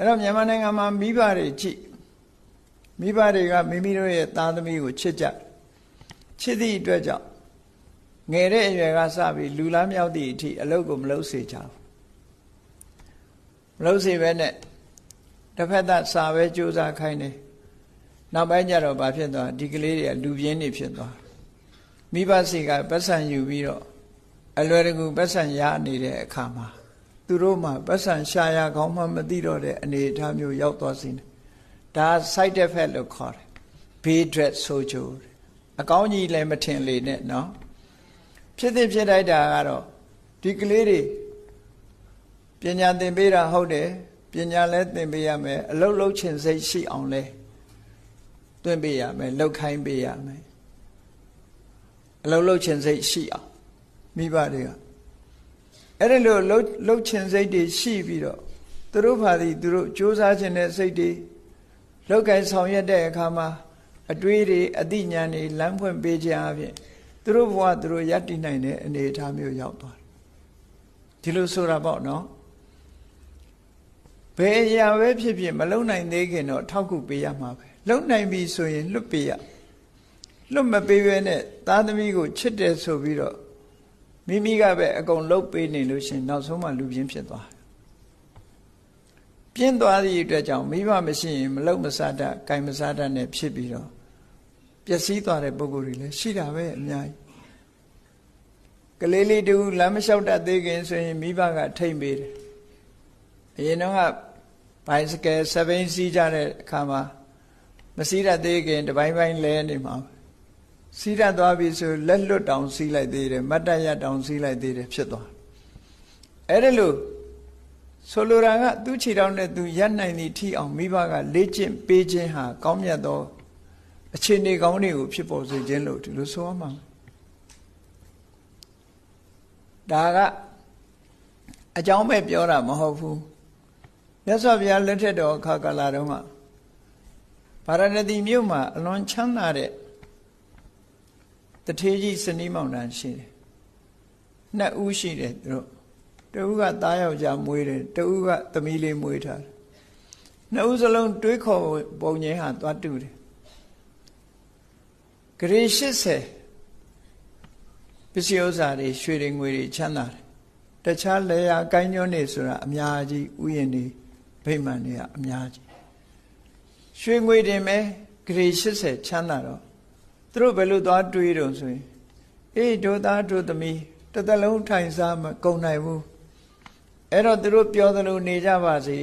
အဲ့တော့မြန်မာနိုင်ငံမှာမိဘတွေကြည့်မိဘတွေကမိမိတို့ရဲ့သားသမီးကိုချစ်ကြချစ်သည့်အတွက်ကြောင့်ငယ်တဲ့အရွယ်ကစပြီးလူလားမြောက်သည့်အထိအလုပ်ကိုမလုပ်စေချဘူးမလုပ်စေပဲနဲ့တစ်ဖက်သက်စာပဲကြိုးစားခိုင်းတယ်နောက်ပိုင်းကျတော့ဘာဖြစ်သွားဒီကလေးတွေကလူပြင်းနေဖြစ်သွားမိဘစီကပတ်စံယူပြီးတော့အလွယ်တကူပတ်စံရနေတဲ့အခါမှာသူတို့မှပတ်စံရှာရကောင်းမှမသိတော့တဲ့အနေအထားမျိုးရောက်သွားစေတယ်ဒါ side effect လို့ခေါ်တယ်ဘေးထွက်ဆိုးကျိုးအကောင်းကြီးလည်းမထင်လေနဲ့နော်ဖြစ်ဖြစ်လိုက်တာကတော့ဒီကလေးတွေပညာသင်ပေးတာဟုတ်တယ်ပညာလည်းသင်ပေးရမယ်အလုပ်လုပ်ချင်စိတ်ရှိအောင်လဲသွင်းပေးရမယ်လှုပ်ခိုင်းပေးရမယ်အလုပ်လုပ်ချင်စိတ်ရှိအောင်မိဘတွေကအဲ့ဒါလို့လှုပ်ချင်စိတ်တွေရှိပြီးတော့သူတို့ဘာသည်သူတို့စ조사ချင်တဲ့စိတ်တွေလောက်ကိုင်းဆောင်ရွက်တဲ့အခါမှာအတွေးတွေအသိဉာဏ်တွေလမ်းဖွင့်ပေးခြင်းအပြင်သူတို့ဘဝသူတို့ယက်တည်နိုင်တဲ့အနေအထားမျိုးရောက်သွားတယ်ဒီလိုဆိုတာပေါ့နော်ဘယ်အရာပဲဖြစ်ဖြစ်မလုံနိုင်သေးခင်တော့ထောက်ကူပေးရမှာပဲလုံနိုင်ပြီဆိုရင်လွတ်ပေးရလွတ်မပေးဘဲနဲ့သားသမီးကိုချစ်တယ်ဆိုပြီးတော့မိမိကပဲအကုန်လှုပ်ပေးနေလို့ရှင်နောက်ဆုံးမှလူပြင်းဖြစ်သွားပြင်းသွားသည့်အတွက်ကြောင့်မိဘမရှိရင်မလုံမစားတတ်၊ကိုင်မစားတတ်နဲ့ဖြစ်ပြီးတော့ပျက်စီးသွားတဲ့ပုဂ္ဂိုလ်တွေလည်းရှိတာပဲအများကြီးကလေးလေးတူလမ်းမလျှောက်တတ်သေးခင်ဆိုရင်မိဘကထိမ့်ပေးတယ်အရင်တော့ကဘိုင်စကယ်စပိန်စီးကြတဲ့အခါမှာမစီးတတ်သေးခင်တပိုင်းပိုင်းလဲနေမှာစီးတတ်သွားပြီဆိုလက်လွတ်တောင်စီးလိုက်သေးတယ်မတ်တရတောင်စီးလိုက်သေးတယ်ဖြစ်သွားအဲ့ဒါလို့ဆိုလိုတာကသူ့ခြေထောက်နဲ့သူရပ်နိုင်သည့်ထိအောင်မိဘကလေ့ကျင့်ပေးခြင်းဟာကောင်းမြတ်သောအခြေအနေကောင်းတွေကိုဖြစ်ပေါ်စေခြင်းလို့ဒီလိုဆိုရမှာဒါကအကြောင်းပဲပြောတာမဟုတ်ဘူးမြတ်စွာဘုရားလက်ထက်တော်အခါကာလတုန်းကဗာရာဏသီမြို့မှာအလွန်ချမ်းသာတဲ့တထေးကြီးစနီးမောင်နှံရှိတယ်နှစ်ဦးရှိတယ်သူတို့တဦးကသားယောက်ျားမွေးတယ်တဦးကသမီးလေးမွေးထားတယ်နှစ်ဦးစလုံးတွေးခေါ်ပုံချင်းဟာသွားတူတယ်ဂရေ80ပစ္စည်းဥစ္စာတွေရွှေတွေငွေတွေချမ်းသာတယ်တခြားလေယာကိုင်းညွန်းနေဆိုတာအများကြီးဥယျာဉ်တွေဗိမာန်တွေကအများကြီးရွှေငွေတင်မဲ့ဂရေ80ချမ်းသာတော့သူတို့ဘယ်လိုသွားတွေးတော့ဆိုရင်အေးတို့သားတို့သမီးတစ်သက်လုံးထိုင်စားမကုန်နိုင်ဘူးအဲ့တော့သူတို့ပြောသလိုနေကြပါစေ